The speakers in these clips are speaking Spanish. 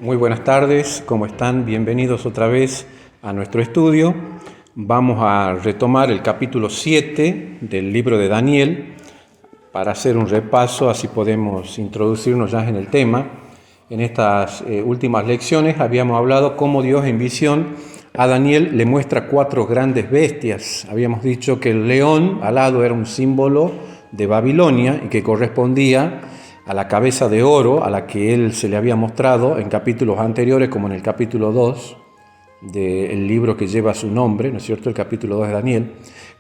Muy buenas tardes, ¿cómo están? Bienvenidos otra vez a nuestro estudio. Vamos a retomar el capítulo 7 del libro de Daniel para hacer un repaso, así podemos introducirnos ya en el tema. En estas últimas lecciones habíamos hablado cómo Dios en visión a Daniel le muestra 4 grandes bestias. Habíamos dicho que el león alado era un símbolo de Babilonia y que correspondía a la cabeza de oro a la que él se le había mostrado en capítulos anteriores, como en el capítulo 2 del libro que lleva su nombre, ¿no es cierto?, el capítulo 2 de Daniel.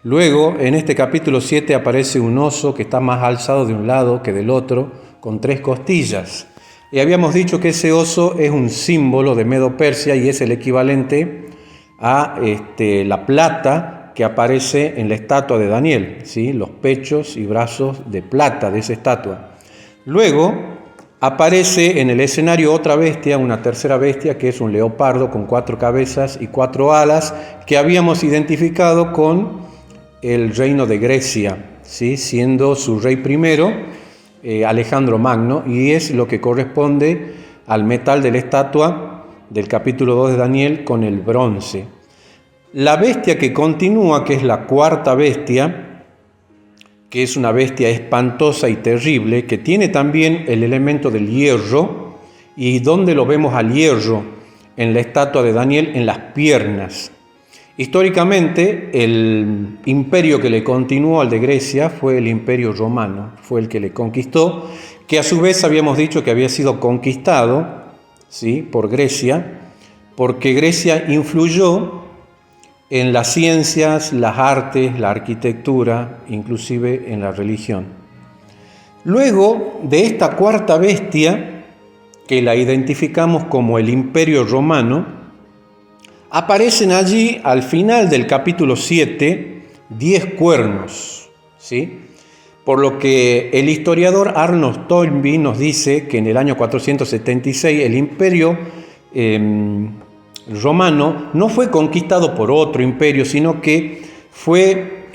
Luego, en este capítulo 7 aparece un oso que está más alzado de un lado que del otro, con 3 costillas. Y habíamos dicho que ese oso es un símbolo de Medo-Persia y es el equivalente a la plata que aparece en la estatua de Daniel, ¿sí? Los pechos y brazos de plata de esa estatua. Luego aparece en el escenario otra bestia, una tercera bestia, que es un leopardo con 4 cabezas y 4 alas, que habíamos identificado con el reino de Grecia, ¿sí? Siendo su rey primero Alejandro Magno, y es lo que corresponde al metal de la estatua del capítulo 2 de Daniel con el bronce. La bestia que continúa, que es la cuarta bestia, que es una bestia espantosa y terrible, que tiene también el elemento del hierro. ¿Y dónde lo vemos al hierro? En la estatua de Daniel, en las piernas. Históricamente, el imperio que le continuó al de Grecia fue el imperio romano, fue el que le conquistó, que a su vez habíamos dicho que había sido conquistado, ¿sí?, por Grecia, porque Grecia influyó en las ciencias, las artes, la arquitectura, inclusive en la religión. Luego de esta cuarta bestia, que la identificamos como el Imperio Romano, aparecen allí al final del capítulo 7 10 cuernos, ¿sí? Por lo que el historiador Arnold Toynbee nos dice que en el año 476 el Imperio romano no fue conquistado por otro imperio, sino que fue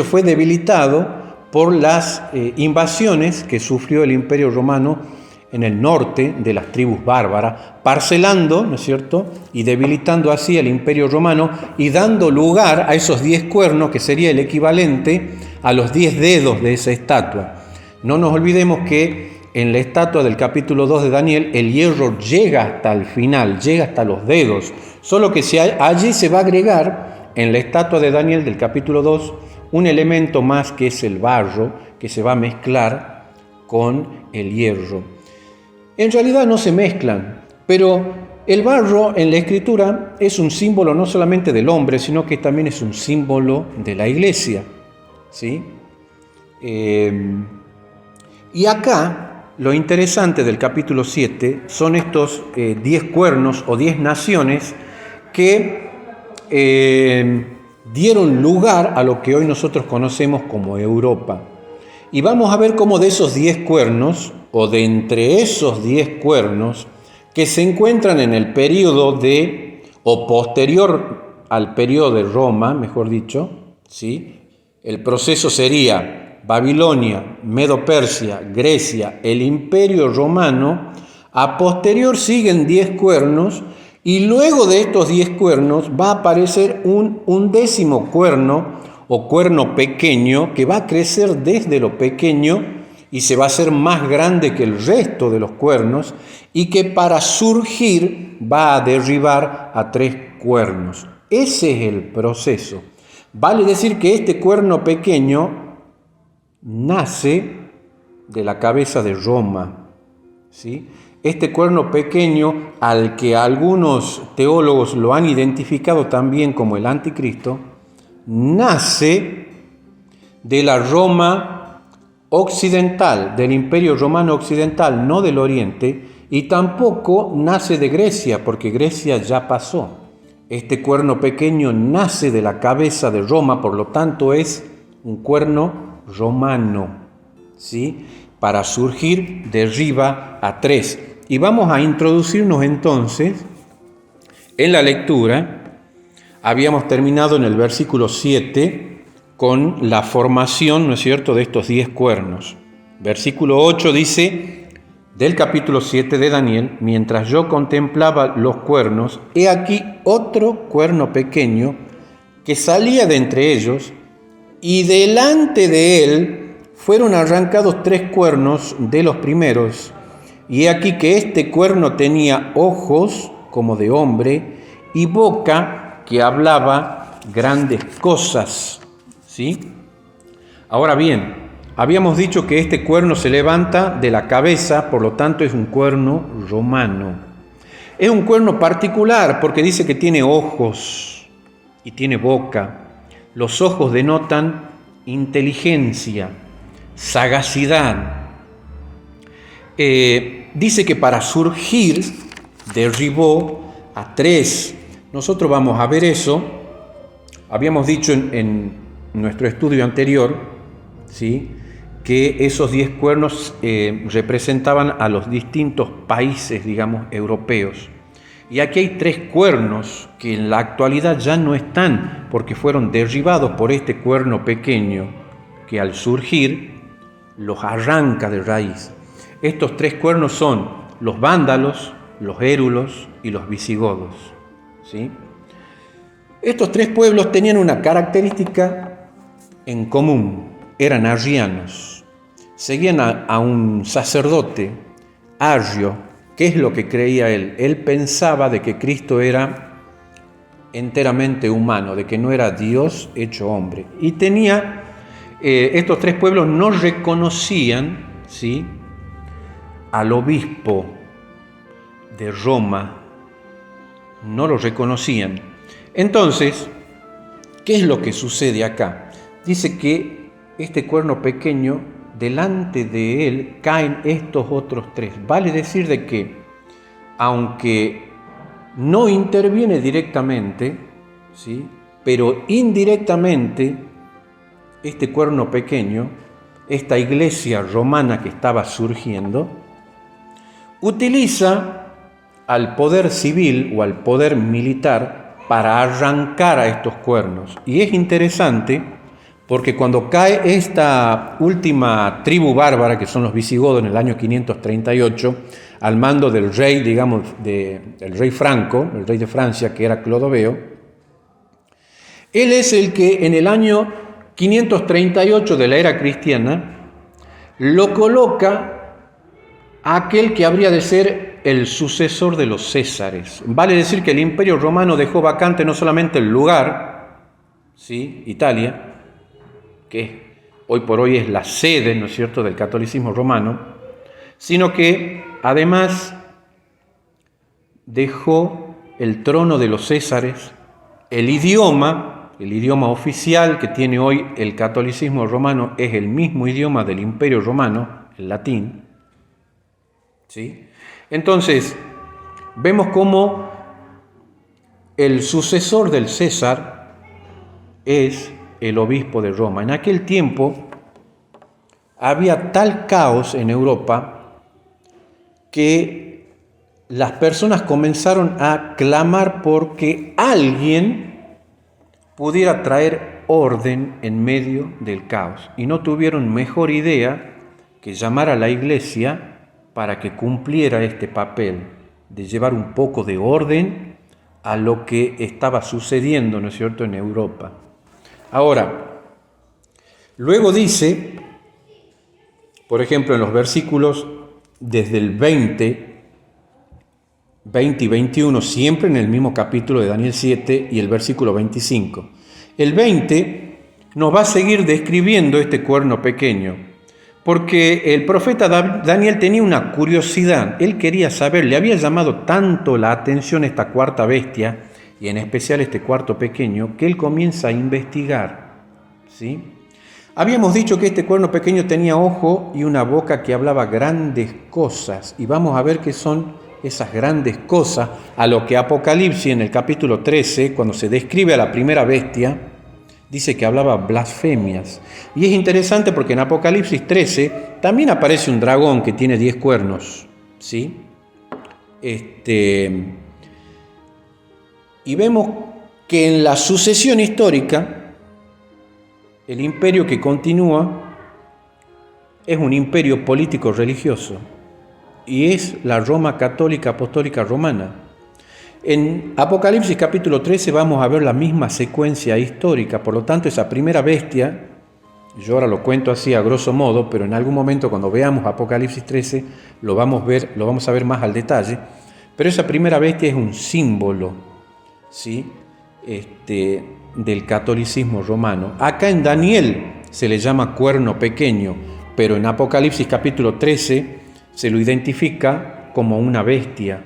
fue debilitado por las invasiones que sufrió el imperio romano en el norte de las tribus bárbaras, parcelando, ¿no es cierto?, y debilitando así el imperio romano y dando lugar a esos 10 cuernos, que sería el equivalente a los 10 dedos de esa estatua. No nos olvidemos que en la estatua del capítulo 2 de Daniel, el hierro llega hasta el final, llega hasta los dedos, solo que allí se va a agregar en la estatua de Daniel del capítulo 2 un elemento más, que es el barro, que se va a mezclar con el hierro. En realidad no se mezclan, pero el barro en la escritura es un símbolo no solamente del hombre, sino que también es un símbolo de la iglesia, ¿sí? Y acá lo interesante del capítulo 7 son estos 10 cuernos o 10 naciones que dieron lugar a lo que hoy nosotros conocemos como Europa. Y vamos a ver cómo de esos 10 cuernos, o de entre esos 10 cuernos, que se encuentran en el periodo o posterior al periodo de Roma, mejor dicho, ¿sí? El proceso sería Babilonia, Medo-Persia, Grecia, el Imperio Romano. A posterior siguen 10 cuernos, y luego de estos 10 cuernos va a aparecer un 10º cuerno o cuerno pequeño, que va a crecer desde lo pequeño y se va a hacer más grande que el resto de los cuernos, y que para surgir va a derribar a 3 cuernos. Ese es el proceso. Vale decir que este cuerno pequeño nace de la cabeza de Roma, ¿sí? Este cuerno pequeño, al que algunos teólogos lo han identificado también como el anticristo, nace de la Roma occidental, del Imperio Romano occidental, no del Oriente, y tampoco nace de Grecia, porque Grecia ya pasó. Este cuerno pequeño nace de la cabeza de Roma, por lo tanto es un cuerno romano, ¿sí? Para surgir derriba a 3. Y vamos a introducirnos entonces en la lectura. Habíamos terminado en el versículo 7 con la formación, ¿no es cierto?, de estos 10 cuernos. Versículo 8 dice: del capítulo 7 de Daniel: mientras yo contemplaba los cuernos, he aquí otro cuerno pequeño que salía de entre ellos, y delante de él fueron arrancados 3 cuernos de los primeros, y he aquí que este cuerno tenía ojos como de hombre y boca que hablaba grandes cosas. ¿Sí? Ahora bien, habíamos dicho que este cuerno se levanta de la cabeza, por lo tanto es un cuerno romano. Es un cuerno particular porque dice que tiene ojos y tiene boca. Los ojos denotan inteligencia, sagacidad. Dice que para surgir derribó a 3. Nosotros vamos a ver eso. Habíamos dicho en nuestro estudio anterior, ¿sí?, que esos 10 cuernos representaban a los distintos países, digamos, europeos. Y aquí hay 3 cuernos que en la actualidad ya no están, porque fueron derribados por este cuerno pequeño, que al surgir los arranca de raíz. Estos 3 cuernos son los vándalos, los érulos y los visigodos. ¿Sí? Estos 3 pueblos tenían una característica en común: eran arrianos. Seguían a un sacerdote, Arrio. ¿Qué es lo que creía él? Él pensaba de que Cristo era enteramente humano, de que no era Dios hecho hombre. Y tenía, estos 3 pueblos no reconocían, ¿sí?, al obispo de Roma, no lo reconocían. Entonces, ¿qué es lo que sucede acá? Dice que este cuerno pequeño, delante de él caen estos otros 3. Vale decir de que, aunque no interviene directamente, ¿sí?, pero indirectamente, este cuerno pequeño, esta iglesia romana que estaba surgiendo, utiliza al poder civil o al poder militar para arrancar a estos cuernos. Y es interesante porque cuando cae esta última tribu bárbara, que son los visigodos, en el año 538, al mando del rey, digamos, del rey Franco, el rey de Francia, que era Clodoveo, él es el que en el año 538 de la era cristiana lo coloca a aquel que habría de ser el sucesor de los Césares. Vale decir que el Imperio Romano dejó vacante no solamente el lugar, ¿sí?, Italia, que hoy por hoy es la sede, ¿no es cierto?, del catolicismo romano, sino que además dejó el trono de los Césares, el idioma oficial que tiene hoy el catolicismo romano es el mismo idioma del Imperio Romano, el latín. ¿Sí? Entonces, vemos cómo el sucesor del César es el obispo de Roma. En aquel tiempo había tal caos en Europa que las personas comenzaron a clamar porque alguien pudiera traer orden en medio del caos. Y no tuvieron mejor idea que llamar a la iglesia para que cumpliera este papel de llevar un poco de orden a lo que estaba sucediendo, ¿no es cierto?, en Europa. Ahora, luego dice, por ejemplo, en los versículos desde el 20 y 21, siempre en el mismo capítulo de Daniel 7 y el versículo 25. El 20 nos va a seguir describiendo este cuerno pequeño, porque el profeta Daniel tenía una curiosidad. Él quería saber, le había llamado tanto la atención esta cuarta bestia, y en especial este cuarto pequeño, que él comienza a investigar. ¿Sí? Habíamos dicho que este cuerno pequeño tenía ojo y una boca que hablaba grandes cosas, y vamos a ver qué son esas grandes cosas, a lo que Apocalipsis en el capítulo 13, cuando se describe a la primera bestia, dice que hablaba blasfemias. Y es interesante porque en Apocalipsis 13 también aparece un dragón que tiene 10 cuernos, ¿sí? Y vemos que en la sucesión histórica, el imperio que continúa es un imperio político-religioso. y es la Roma católica apostólica romana. En Apocalipsis capítulo 13 vamos a ver la misma secuencia histórica, por lo tanto esa primera bestia, yo ahora lo cuento así a grosso modo, pero en algún momento cuando veamos Apocalipsis 13 lo vamos a ver más al detalle, pero esa primera bestia es un símbolo, ¿sí? Del catolicismo romano. Acá en Daniel se le llama cuerno pequeño, pero en Apocalipsis capítulo 13 se lo identifica como una bestia,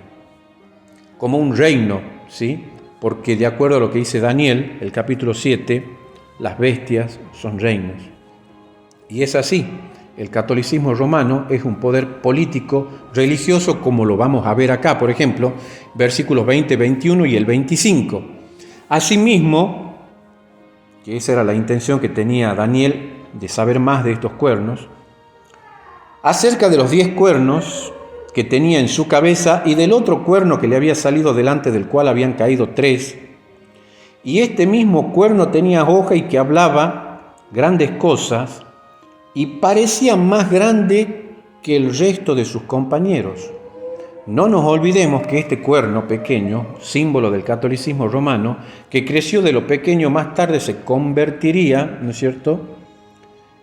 como un reino, ¿sí? Porque de acuerdo a lo que dice Daniel, el capítulo 7, las bestias son reinos. Y es así, el catolicismo romano es un poder político, religioso, como lo vamos a ver acá, por ejemplo, versículos 20, 21 y el 25. Asimismo, que esa era la intención que tenía Daniel de saber más de estos cuernos, acerca de los 10 cuernos que tenía en su cabeza y del otro cuerno que le había salido delante del cual habían caído 3, y este mismo cuerno tenía hoja y que hablaba grandes cosas y parecía más grande que el resto de sus compañeros. No nos olvidemos que este cuerno pequeño, símbolo del catolicismo romano, que creció de lo pequeño más tarde se convertiría, ¿no es cierto?,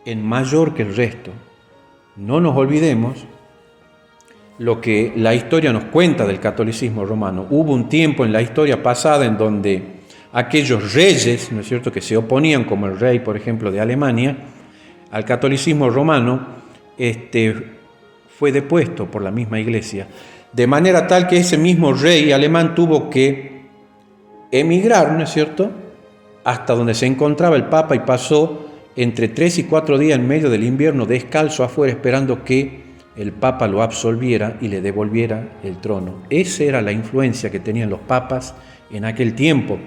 en mayor que el resto. No nos olvidemos lo que la historia nos cuenta del catolicismo romano. Hubo un tiempo en la historia pasada en donde aquellos reyes, ¿no es cierto?, que se oponían, como el rey, por ejemplo, de Alemania, al catolicismo romano, fue depuesto por la misma iglesia. De manera tal que ese mismo rey alemán tuvo que emigrar, ¿no es cierto?, hasta donde se encontraba el Papa y pasó entre 3 y 4 días en medio del invierno descalzo afuera esperando que el Papa lo absolviera y le devolviera el trono. Esa era la influencia que tenían los papas en aquel tiempo,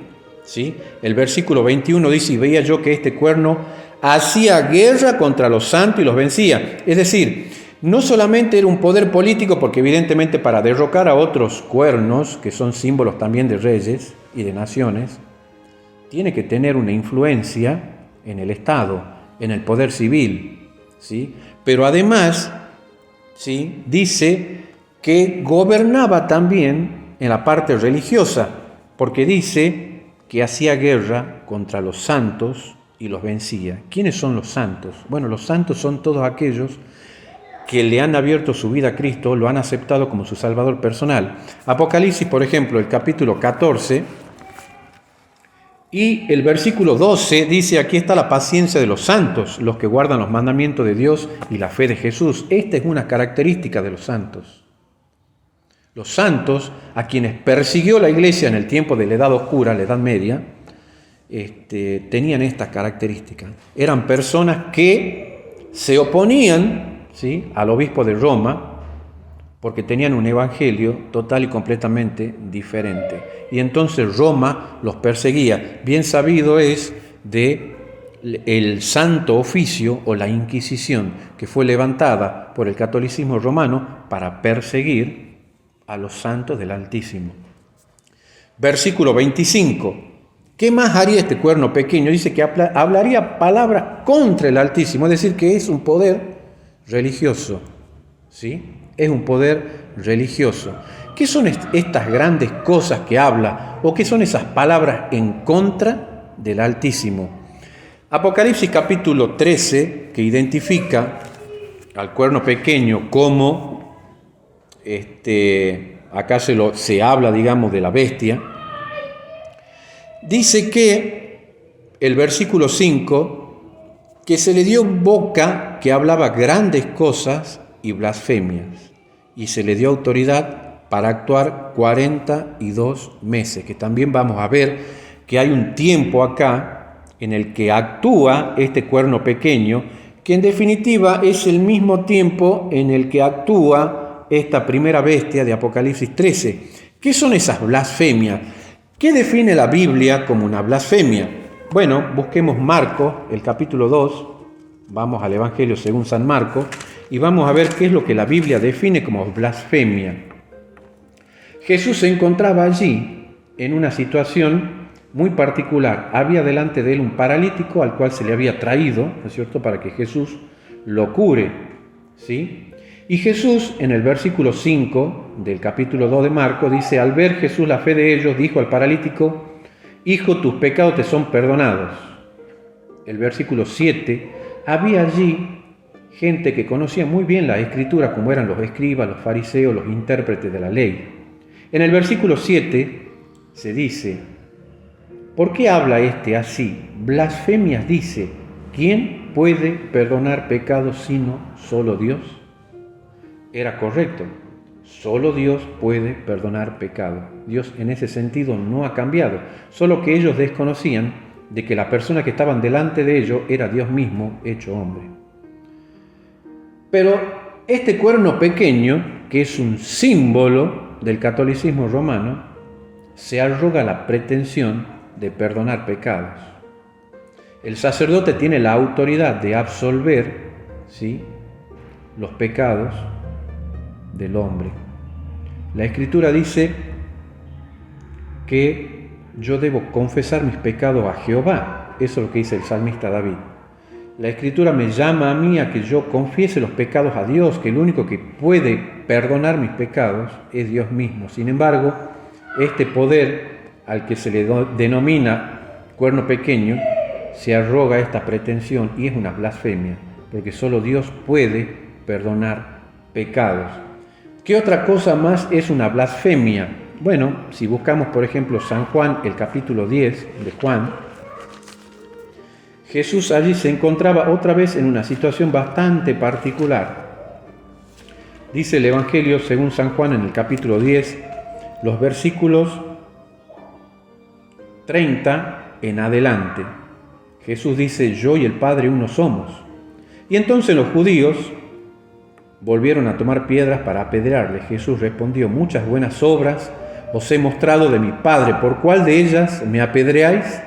¿sí? El versículo 21 dice: y veía yo que este cuerno hacía guerra contra los santos y los vencía. Es decir, no solamente era un poder político, porque evidentemente para derrocar a otros cuernos, que son símbolos también de reyes y de naciones, tiene que tener una influencia en el Estado, en el poder civil, ¿sí? Pero además, ¿sí?, dice que gobernaba también en la parte religiosa, porque dice que hacía guerra contra los santos y los vencía. ¿Quiénes son los santos? Bueno, los santos son todos aquellos que le han abierto su vida a Cristo, lo han aceptado como su Salvador personal. Apocalipsis, por ejemplo, el capítulo 14 y el versículo 12 dice: aquí está la paciencia de los santos, los que guardan los mandamientos de Dios y la fe de Jesús. Esta es una característica de los santos. Los santos, a quienes persiguió la iglesia en el tiempo de la Edad Oscura, la Edad Media, tenían estas características. Eran personas que se oponían, ¿sí?, al obispo de Roma, porque tenían un evangelio total y completamente diferente. Y entonces Roma los perseguía. Bien sabido es de el Santo Oficio o la Inquisición, que fue levantada por el catolicismo romano para perseguir a los santos del Altísimo. Versículo 25. ¿Qué más haría este cuerno pequeño? Dice que hablaría palabras contra el Altísimo, es decir, que es un poder religioso, ¿sí? Es un poder religioso. ¿Qué son estas grandes cosas que habla? ¿O qué son esas palabras en contra del Altísimo? Apocalipsis capítulo 13, que identifica al cuerno pequeño como, acá se habla, digamos, de la bestia, dice que el versículo 5, que se le dio boca que hablaba grandes cosas y blasfemias, y se le dio autoridad para actuar 42 meses, que también vamos a ver que hay un tiempo acá en el que actúa este cuerno pequeño, que en definitiva es el mismo tiempo en el que actúa esta primera bestia de Apocalipsis 13. ¿Qué son esas blasfemias? ¿Qué define la Biblia como una blasfemia? Bueno, busquemos Marcos, el capítulo 2, vamos al Evangelio según San Marcos, y vamos a ver qué es lo que la Biblia define como blasfemia. Jesús se encontraba allí en una situación muy particular. Había delante de él un paralítico al cual se le había traído, ¿no es cierto?, para que Jesús lo cure, ¿sí? Y Jesús, en el versículo 5 del capítulo 2 de Marcos, dice: al ver Jesús la fe de ellos, dijo al paralítico: hijo, tus pecados te son perdonados. El versículo 7, había allí gente que conocía muy bien la Escritura, como eran los escribas, los fariseos, los intérpretes de la ley. En el versículo 7 se dice: ¿por qué habla este así? Blasfemias dice. ¿Quién puede perdonar pecados sino solo Dios? Era correcto. Solo Dios puede perdonar pecado. Dios en ese sentido no ha cambiado, solo que ellos desconocían de que la persona que estaban delante de ellos era Dios mismo hecho hombre. Pero este cuerno pequeño, que es un símbolo del catolicismo romano, se arroga la pretensión de perdonar pecados. El sacerdote tiene la autoridad de absolver, ¿sí?, los pecados del hombre. La Escritura dice que yo debo confesar mis pecados a Jehová. Eso es lo que dice el salmista David. La Escritura me llama a mí a que yo confiese los pecados a Dios, que el único que puede perdonar mis pecados es Dios mismo. Sin embargo, este poder al que se le denomina cuerno pequeño se arroga esta pretensión y es una blasfemia, porque solo Dios puede perdonar pecados. ¿Qué otra cosa más es una blasfemia? Bueno, si buscamos por ejemplo San Juan, el capítulo 10 de Juan, Jesús allí se encontraba otra vez en una situación bastante particular. Dice el Evangelio según San Juan en el capítulo 10, los versículos 30 en adelante. Jesús dice: yo y el Padre uno somos. Y entonces los judíos volvieron a tomar piedras para apedrearle. Jesús respondió: muchas buenas obras os he mostrado de mi Padre, ¿por cuál de ellas me apedreáis?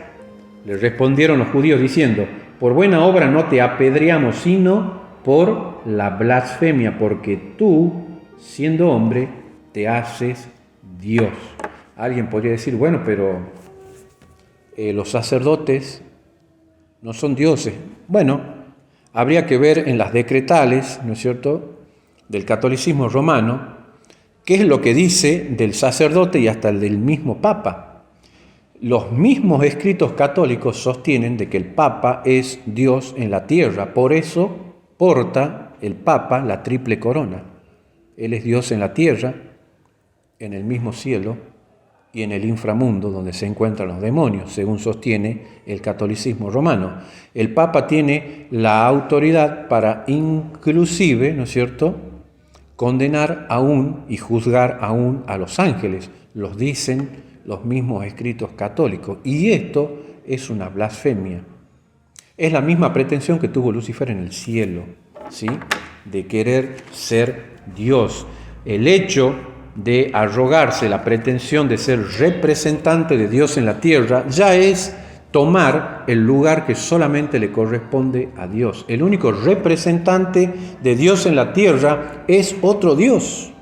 Le respondieron los judíos diciendo: por buena obra no te apedreamos, sino por la blasfemia, porque tú, siendo hombre, te haces Dios. Alguien podría decir: bueno, pero los sacerdotes no son dioses. Bueno, habría que ver en las decretales, ¿no es cierto?, del catolicismo romano, qué es lo que dice del sacerdote y hasta el del mismo Papa. Los mismos escritos católicos sostienen de que el Papa es Dios en la tierra, por eso porta el Papa la triple corona. Él es Dios en la tierra, en el mismo cielo y en el inframundo donde se encuentran los demonios, según sostiene el catolicismo romano. El Papa tiene la autoridad para inclusive, ¿no es cierto?, condenar aún y juzgar aún a los ángeles, los dicen los mismos escritos católicos. Y esto es una blasfemia. Es la misma pretensión que tuvo Lucifer en el cielo, ¿sí?, de querer ser Dios. El hecho de arrogarse la pretensión de ser representante de Dios en la tierra ya es tomar el lugar que solamente le corresponde a Dios. El único representante de Dios en la tierra es otro Dios.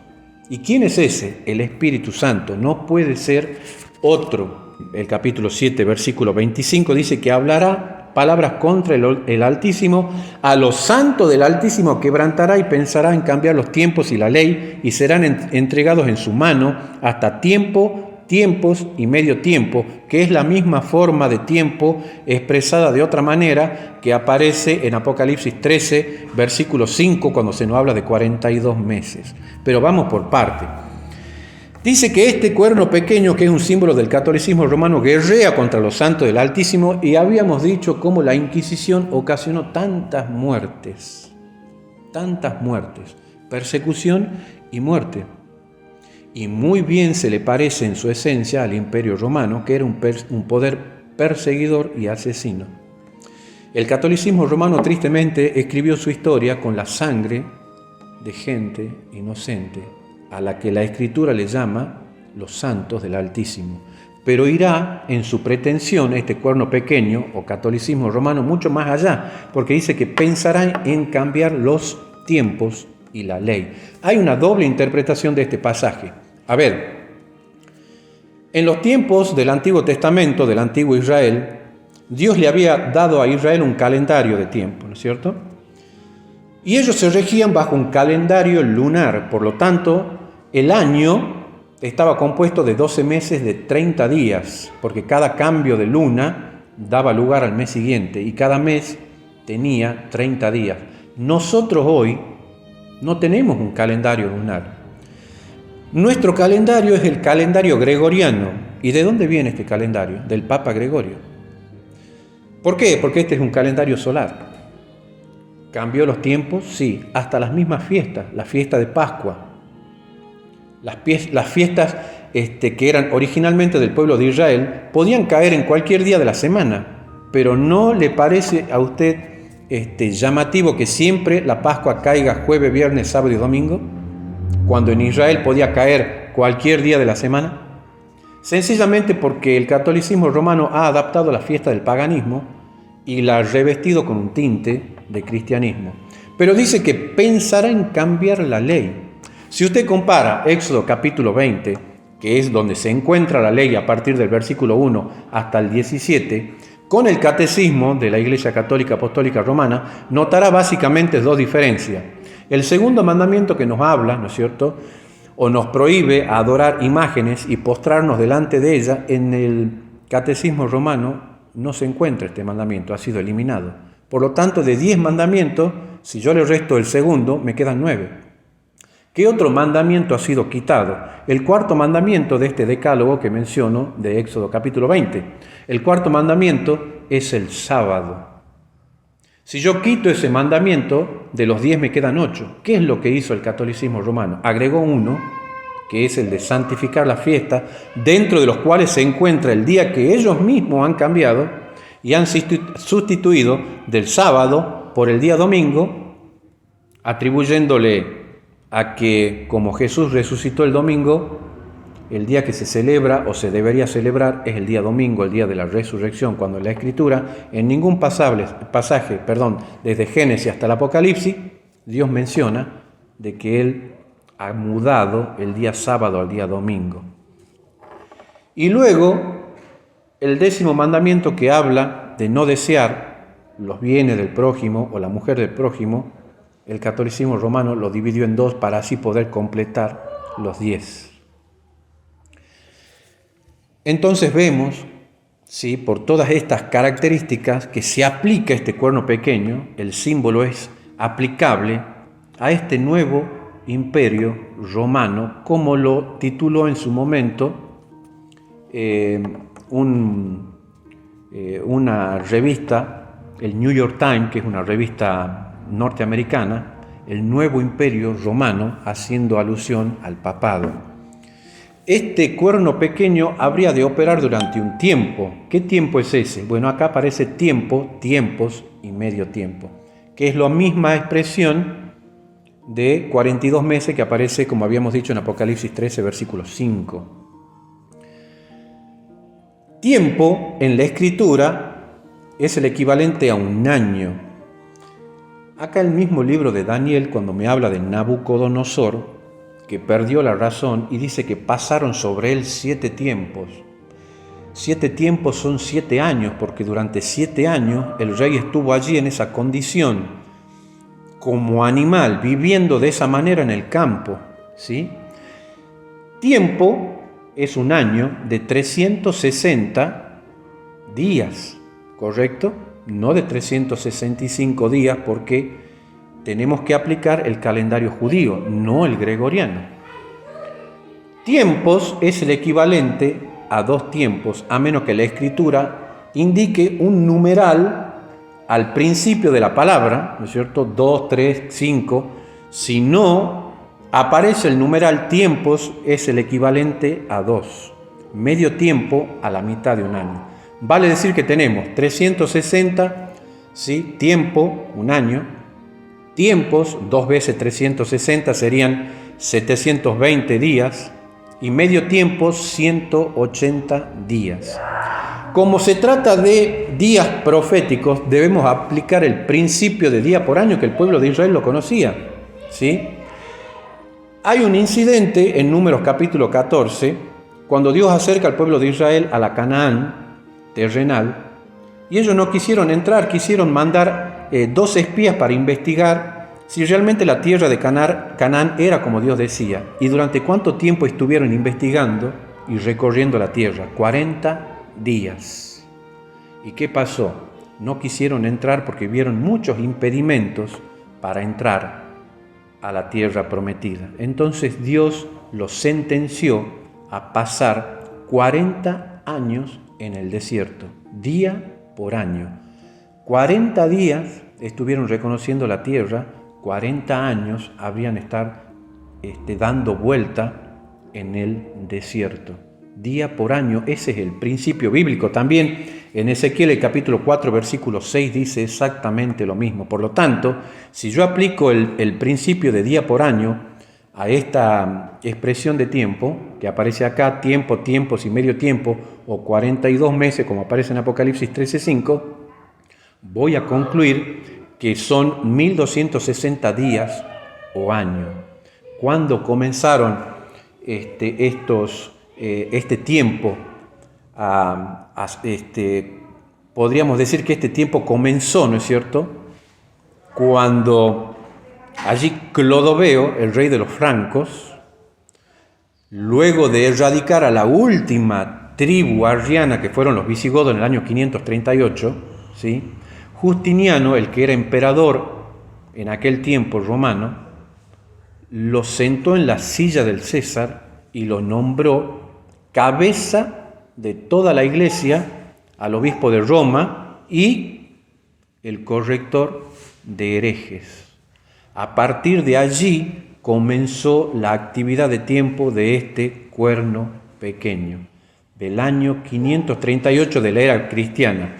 ¿Y quién es ese? El Espíritu Santo. No puede ser otro. El capítulo 7, versículo 25 dice que hablará palabras contra el Altísimo, a los santos del Altísimo quebrantará y pensará en cambiar los tiempos y la ley, y serán entregados en su mano hasta tiempos y medio tiempo, que es la misma forma de tiempo expresada de otra manera que aparece en Apocalipsis 13, versículo 5, cuando se nos habla de 42 meses. Pero vamos por parte. Dice que este cuerno pequeño, que es un símbolo del catolicismo romano, guerrea contra los santos del Altísimo, y habíamos dicho cómo la Inquisición ocasionó tantas muertes, persecución y muerte. Y muy bien se le parece en su esencia al Imperio Romano, que era un poder perseguidor y asesino. El catolicismo romano tristemente escribió su historia con la sangre de gente inocente, a la que la Escritura le llama los santos del Altísimo. Pero irá en su pretensión, este cuerno pequeño o catolicismo romano, mucho más allá, porque dice que pensará en cambiar los tiempos y la ley. Hay una doble interpretación de este pasaje. A ver, en los tiempos del Antiguo Testamento, del Antiguo Israel, Dios le había dado a Israel un calendario de tiempo, ¿no es cierto? Y ellos se regían bajo un calendario lunar, por lo tanto, el año estaba compuesto de 12 meses de 30 días, porque cada cambio de luna daba lugar al mes siguiente y cada mes tenía 30 días. Nosotros hoy no tenemos un calendario lunar. Nuestro calendario es el calendario gregoriano. ¿Y de dónde viene este calendario? Del Papa Gregorio. ¿Por qué? Porque este es un calendario solar. ¿Cambió los tiempos? Sí, hasta las mismas fiestas, la fiesta de Pascua. Las fiestas que eran originalmente del pueblo de Israel podían caer en cualquier día de la semana, pero ¿no le parece a usted llamativo que siempre la Pascua caiga jueves, viernes, sábado y domingo, cuando en Israel podía caer cualquier día de la semana? Sencillamente porque el catolicismo romano ha adaptado la fiesta del paganismo y la ha revestido con un tinte de cristianismo. Pero dice que pensará en cambiar la ley. Si usted compara Éxodo capítulo 20, que es donde se encuentra la ley a partir del versículo 1 hasta el 17, con el catecismo de la Iglesia Católica Apostólica Romana, notará básicamente dos diferencias. El segundo mandamiento que nos habla, ¿no es cierto?, o nos prohíbe adorar imágenes y postrarnos delante de ellas, en el catecismo romano no se encuentra este mandamiento, ha sido eliminado. Por lo tanto, de 10 mandamientos, si yo le resto el segundo, me quedan 9. ¿Qué otro mandamiento ha sido quitado? El cuarto mandamiento de este decálogo que menciono de Éxodo capítulo 20. El cuarto mandamiento es el sábado. Si yo quito ese mandamiento, de los 10 me quedan 8. ¿Qué es lo que hizo el catolicismo romano? Agregó uno, que es el de santificar la fiesta, dentro de los cuales se encuentra el día que ellos mismos han cambiado y han sustituido del sábado por el día domingo, atribuyéndole a que, como Jesús resucitó el domingo, el día que se celebra o se debería celebrar es el día domingo, el día de la resurrección, cuando en la Escritura, en ningún pasaje, desde Génesis hasta el Apocalipsis, Dios menciona de que Él ha mudado el día sábado al día domingo. Y luego, el 10º mandamiento que habla de no desear los bienes del prójimo o la mujer del prójimo, el catolicismo romano lo dividió en 2 para así poder completar los 10. Entonces vemos, ¿sí?, por todas estas características que se aplica este cuerno pequeño, el símbolo es aplicable a este nuevo imperio romano, como lo tituló en su momento una revista, el New York Times, que es una revista norteamericana, el nuevo imperio romano, haciendo alusión al papado. Este cuerno pequeño habría de operar durante un tiempo. ¿Qué tiempo es ese? Bueno, acá aparece tiempo, tiempos y medio tiempo, que es la misma expresión de 42 meses que aparece, como habíamos dicho, en Apocalipsis 13, versículo 5. Tiempo en la Escritura es el equivalente a un año. Acá el mismo libro de Daniel, cuando me habla de Nabucodonosor, que perdió la razón y dice que pasaron sobre él 7 tiempos. 7 tiempos son 7 años, porque durante 7 años el rey estuvo allí en esa condición, como animal, viviendo de esa manera en el campo, ¿sí? Tiempo es un año de 360 días, ¿correcto? No de 365 días, porque tenemos que aplicar el calendario judío, no el gregoriano. Tiempos es el equivalente a 2 tiempos, a menos que la Escritura indique un numeral al principio de la palabra, ¿no es cierto? 2, 3, 5. Si no aparece el numeral tiempos, es el equivalente a 2. Medio tiempo a la mitad de un año. Vale decir que tenemos 360, ¿sí?, tiempo, un año. Tiempos, 2 veces 360 serían 720 días. Y medio tiempo, 180 días. Como se trata de días proféticos, debemos aplicar el principio de día por año que el pueblo de Israel lo conocía, ¿sí? Hay un incidente en Números capítulo 14, cuando Dios acerca al pueblo de Israel a la Canaán terrenal, y ellos no quisieron entrar, quisieron mandar 2 espías para investigar si realmente la tierra de Canaán era como Dios decía, y durante cuánto tiempo estuvieron investigando y recorriendo la tierra. 40 días. ¿Y qué pasó? No quisieron entrar porque vieron muchos impedimentos para entrar a la tierra prometida. Entonces Dios los sentenció a pasar 40 años en el desierto, día por año. 40 días estuvieron reconociendo la tierra, 40 años habrían estar dando vuelta en el desierto. Día por año, ese es el principio bíblico. También en Ezequiel el capítulo 4, versículo 6 dice exactamente lo mismo. Por lo tanto, si yo aplico el principio de día por año a esta expresión de tiempo, que aparece acá, tiempo, tiempos y medio tiempo, o 42 meses, como aparece en Apocalipsis 13:5, voy a concluir que son 1260 días o años. ¿Cuándo comenzaron este tiempo? Podríamos decir que este tiempo comenzó, ¿no es cierto?, cuando allí Clodoveo, el rey de los francos, luego de erradicar a la última tribu arriana, que fueron los visigodos en el año 538, ¿sí?, Justiniano, el que era emperador en aquel tiempo romano, lo sentó en la silla del César y lo nombró cabeza de toda la iglesia, al obispo de Roma y el corrector de herejes. A partir de allí comenzó la actividad de tiempo de este cuerno pequeño, del año 538 de la era cristiana.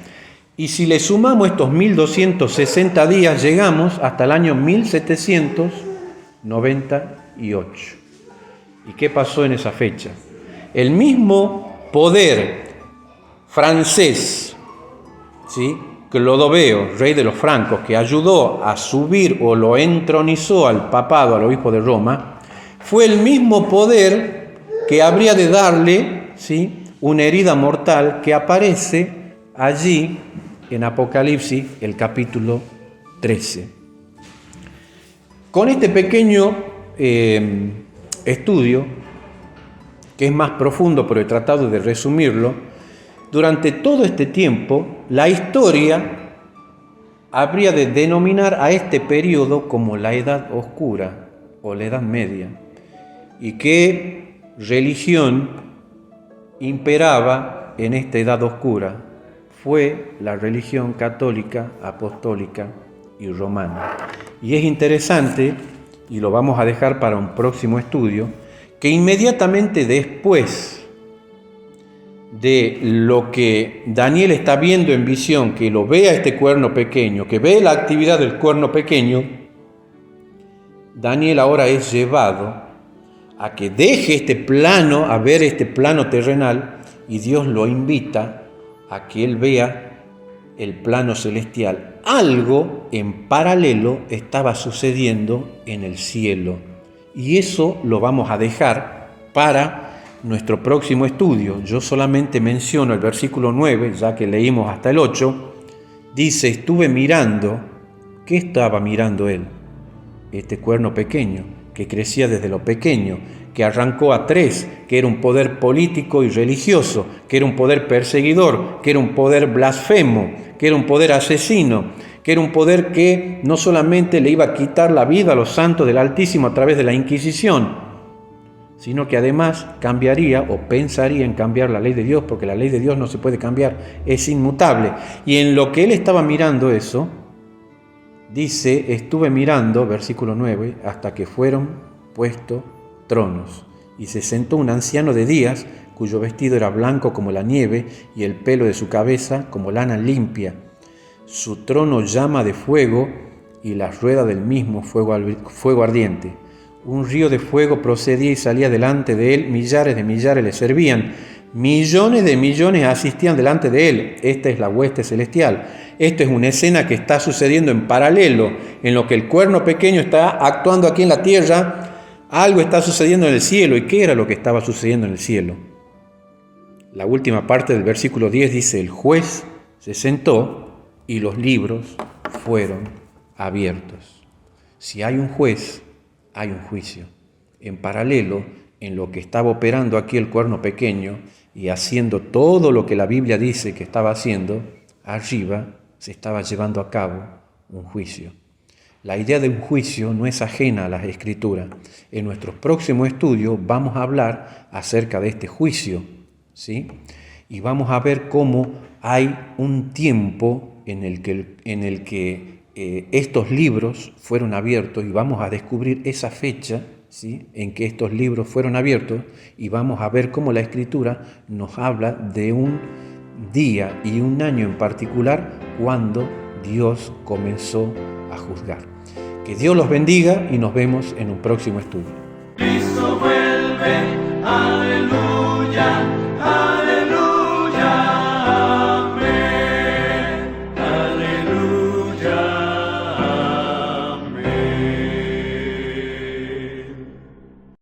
Y si le sumamos estos 1260 días, llegamos hasta el año 1798. ¿Y qué pasó en esa fecha? El mismo poder francés, ¿sí?, Clodoveo, rey de los francos, que ayudó a subir o lo entronizó al papado, al obispo de Roma, fue el mismo poder que habría de darle, ¿sí?, una herida mortal que aparece allí en Apocalipsis, el capítulo 13. Con este pequeño estudio, que es más profundo, pero he tratado de resumirlo, durante todo este tiempo, la historia habría de denominar a este periodo como la Edad Oscura o la Edad Media. ¿Y qué religión imperaba en esta Edad Oscura? Fue la religión católica, apostólica y romana. Y es interesante, y lo vamos a dejar para un próximo estudio, que inmediatamente después de lo que Daniel está viendo en visión, que lo vea este cuerno pequeño, que ve la actividad del cuerno pequeño, Daniel ahora es llevado a que deje este plano, a ver este plano terrenal, y Dios lo invita a que él vea el plano celestial. Algo en paralelo estaba sucediendo en el cielo, y eso lo vamos a dejar para nuestro próximo estudio. Yo solamente menciono el versículo 9, ya que leímos hasta el 8. Dice: estuve mirando. ¿Qué estaba mirando él? Este cuerno pequeño, que crecía desde lo pequeño, que arrancó a 3, que era un poder político y religioso, que era un poder perseguidor, que era un poder blasfemo, que era un poder asesino, que era un poder que no solamente le iba a quitar la vida a los santos del Altísimo a través de la Inquisición, sino que además cambiaría o pensaría en cambiar la ley de Dios, porque la ley de Dios no se puede cambiar, es inmutable. Y en lo que él estaba mirando eso, dice: estuve mirando, versículo 9, hasta que fueron puestos tronos, y se sentó un anciano de días, cuyo vestido era blanco como la nieve, y el pelo de su cabeza como lana limpia. Su trono llama de fuego, y la rueda del mismo fuego ardiente. Un río de fuego procedía y salía delante de él, millares de millares le servían, millones de millones asistían delante de él. Esta es la hueste celestial. Esto es una escena que está sucediendo en paralelo, en lo que el cuerno pequeño está actuando aquí en la tierra. Algo está sucediendo en el cielo. ¿Y qué era lo que estaba sucediendo en el cielo? La última parte del versículo 10 dice: el juez se sentó y los libros fueron abiertos. Si hay un juez, hay un juicio. En paralelo, en lo que estaba operando aquí el cuerno pequeño y haciendo todo lo que la Biblia dice que estaba haciendo, arriba se estaba llevando a cabo un juicio. La idea de un juicio no es ajena a las Escrituras. En nuestro próximo estudio vamos a hablar acerca de este juicio, ¿sí? Y vamos a ver cómo hay un tiempo en el que estos libros fueron abiertos y vamos a descubrir esa fecha, ¿sí?, en que estos libros fueron abiertos, y vamos a ver cómo la Escritura nos habla de un día y un año en particular cuando Dios comenzó a juzgar. Que Dios los bendiga y nos vemos en un próximo estudio.